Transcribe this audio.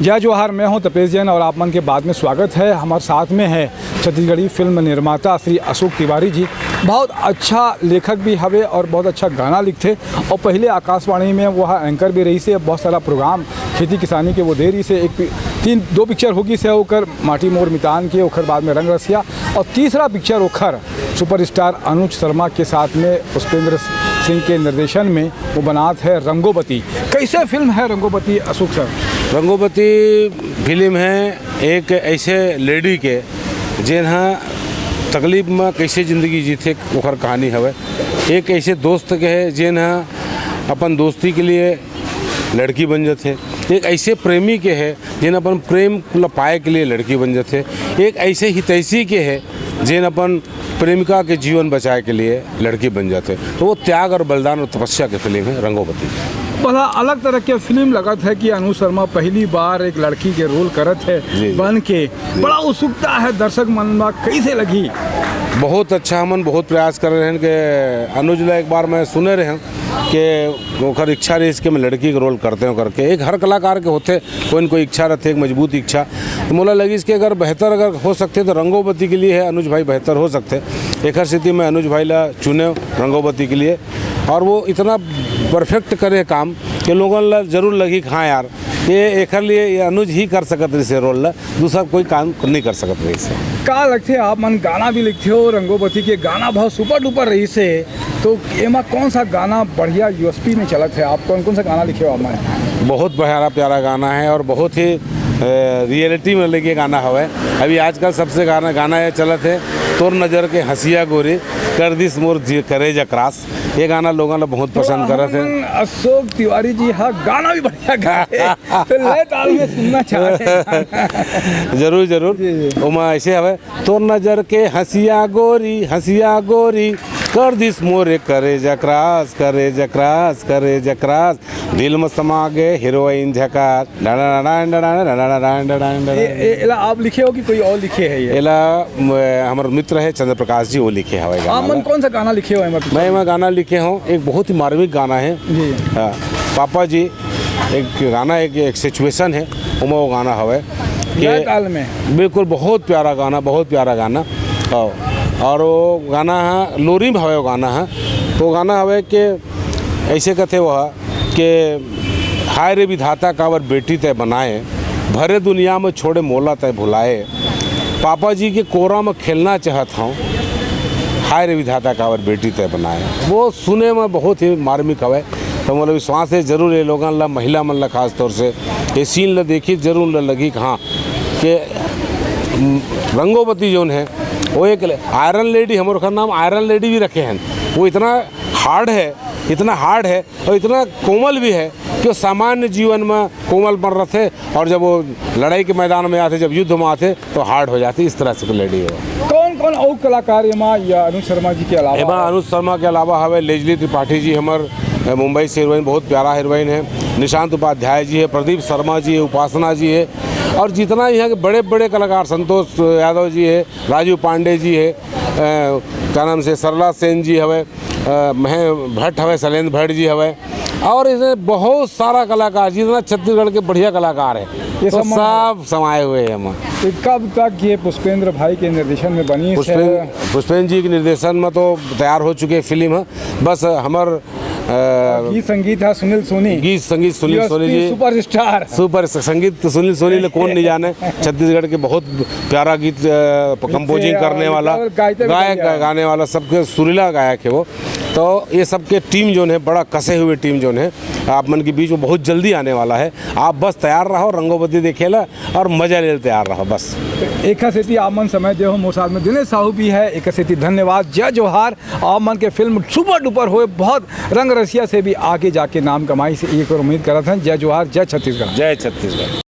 जय जोहार, मैं हूं तपेश जैन और आप मन के बाद में स्वागत है। हमारे साथ में है छत्तीसगढ़ी फिल्म निर्माता श्री अशोक तिवारी जी। बहुत अच्छा लेखक भी हवे और बहुत अच्छा गाना लिखते और पहले आकाशवाणी में वह एंकर भी रही से। बहुत सारा प्रोग्राम खेती किसानी के वो दे रही से। दो पिक्चर होगी से ओकर माटी मोर मितान के, ओकर बाद में रंग रसिया, और तीसरा पिक्चर ओखर सुपरस्टार अनुज शर्मा के साथ में पुष्पेंद्र सिंह के निर्देशन में वो बनात है रंगोबती। कैसे फिल्म है रंगोबती अशोक सर? रंगोबती फिल्म है एक ऐसे लेडी के जिन्हा तकलीफ में कैसे ज़िंदगी जीते ओकर कहानी हवे। एक ऐसे दोस्त के है जिन्हा अपन दोस्ती के लिए लड़की बन जाते। एक ऐसे प्रेमी के है जिन अपन प्रेम पाए के लिए लड़की बन जाते। एक ऐसे हितैषी के है जिन अपन प्रेमिका के जीवन बचाए के लिए लड़की बन जाते। तो वो त्याग और बलिदान और तपस्या की फिल्म है रंगोबती। बड़ा अलग तरह के फिल्म लगत है कि अनुज शर्मा पहली बार एक लड़की के रोल करत है बन के। बड़ा उत्सुकता है दर्शक मन में, कैसे लगी? बहुत अच्छा, हमन बहुत प्रयास कर रहे हैं कि अनुज ला एक बार मैं सुने रहे हैं कि ओकर इच्छा रही इसके मैं लड़की का रोल करते हो करके। एक हर कलाकार के होते कोई न कोई इच्छा रहते, एक मजबूत इच्छा। तो मोला लगी इसके अगर बेहतर अगर हो सकते तो रंगोबती के लिए है अनुज भाई बेहतर हो सकते। एक हर स्थिति में अनुज भाई ला चुने रंगोबती के लिए, और वो इतना परफेक्ट करे काम कि लोगों ला जरूर लगी कि हाँ यार ये एकर लिए ये अनुज ही कर सकत रही से रोल ला, दूसरा कोई काम नहीं कर सकत रही से। का लगते आप मन गाना भी लिखते हो, रंगोबती के गाना बहुत सुपर डुपर रही से, तो एमा कौन सा गाना बढ़िया यूएसपी में चलत है? आप कौन कौन सा गाना लिखे हो? आप में बहुत प्यारा गाना है और बहुत ही रियलिटी में लेके गाना हवे। अभी आजकल सबसे गाना ये चलत है तोर नज़र के हंसिया गोरी कर दिस मोर करेजा क्रॉस। ये गाना लोगों ने बहुत पसंद करत है। अशोक तिवारी जी हाँ गाना भी बढ़िया गाते हैं, तो लय ताल में सुनना चाहते हैं। जरूर जरूर। उमा ऐसे हवे तोर नज़र के हंसिया गोरी कर दिस मोरे करेजा क्रॉस करेजा क्रॉस करेजा क्रॉस दिल में समा गए हीरोइन झकास। एला आप लिखे हो कि कोई और लिखे है? ये एला हमारे मित्र है चंद्र प्रकाश जी, वो लिखे हवे गाना। आप मन कौन सा गाना लिखे हो? मैं गाना लिखे हूँ एक बहुत ही मार्मिक गाना है। पापा जी एक गाना एक सिचुएशन है उमा वो गाना हवे ताल में बिल्कुल बहुत प्यारा गाना। और वो गाना है लोरी में हवे वो गाना है। तो गाना हवे कि ऐसे कहते वह कि हाय रे विधाता कावर बेटी तय बनाए, भरे दुनिया में छोड़े मोला तय भुलाए, पापा जी के कोरा में खेलना चाहता हूँ, हाय रे विधाता कावर बेटी तय बनाए। वो सुने में बहुत ही मार्मिक हवे। तो मतलब विश्वास है जरूर ये लोगन ला महिला मन ला खास तौर से ये सीन ला देखी जरूर ला लगी कि हाँ कि रंगोबती जोन है वो एक आयरन लेडी, हमारे घर नाम आयरन लेडी भी रखे हैं। वो इतना हार्ड है और इतना कोमल भी है कि वो सामान्य जीवन में कोमल बन रहे थे और जब वो लड़ाई के मैदान में आते, जब युद्ध में आते तो हार्ड हो जाती। इस तरह से लेडी है। कौन कौन और कलाकार या अनुज शर्मा जी के अलावा? अनुज शर्मा के अलावा हवे लेजली त्रिपाठी जी, हमारे मुंबई से हीरोइन बहुत प्यारा हीरोइन है। निशांत उपाध्याय जी है, प्रदीप शर्मा जी है, उपासना जी है, और जितना यहाँ के बड़े बड़े कलाकार संतोष यादव जी है, राजू पांडे जी है, क्या नाम से सरला सेन जी हवे, महें भट्ट हवे, शैलेंद्र भट्ट जी हवे, और इसमें बहुत सारा कलाकार जितना छत्तीसगढ़ के बढ़िया कलाकार है ये तो सब समाये हुए हैं। हम कब तक ये पुष्पेंद्र भाई के निर्देशन में बनी? पुष्पेंद्र जी के निर्देशन में तो तैयार हो चुके फिल्म है। बस हमार गीत संगीत है सुनील सोनी जी, सुपर संगीत सुनील सोनी ने कौन नहीं जाने। छत्तीसगढ़ के बहुत प्यारा गीत कंपोजिंग करने वाला गायक गाने वाला सबके सुरीला गायक है वो। तो ये सबके टीम जो है बड़ा कसे हुए टीम जो है आप मन के बीच में बहुत जल्दी आने वाला है। आप बस तैयार रहो, रंगोबती देखेला और मजा ले तैयार रहो बस। एक सेती आप मन समय दे हो। मोर साथ में दिनेश साहू भी है। एक सेती धन्यवाद, जय जोहार। आप मन के फिल्म सुपर डुपर हुए, बहुत रंग रसिया से भी आगे जाके नाम कमाई से एक और उम्मीद करते हैं। जय जोहार, जय छत्तीसगढ़। जय छत्तीसगढ़।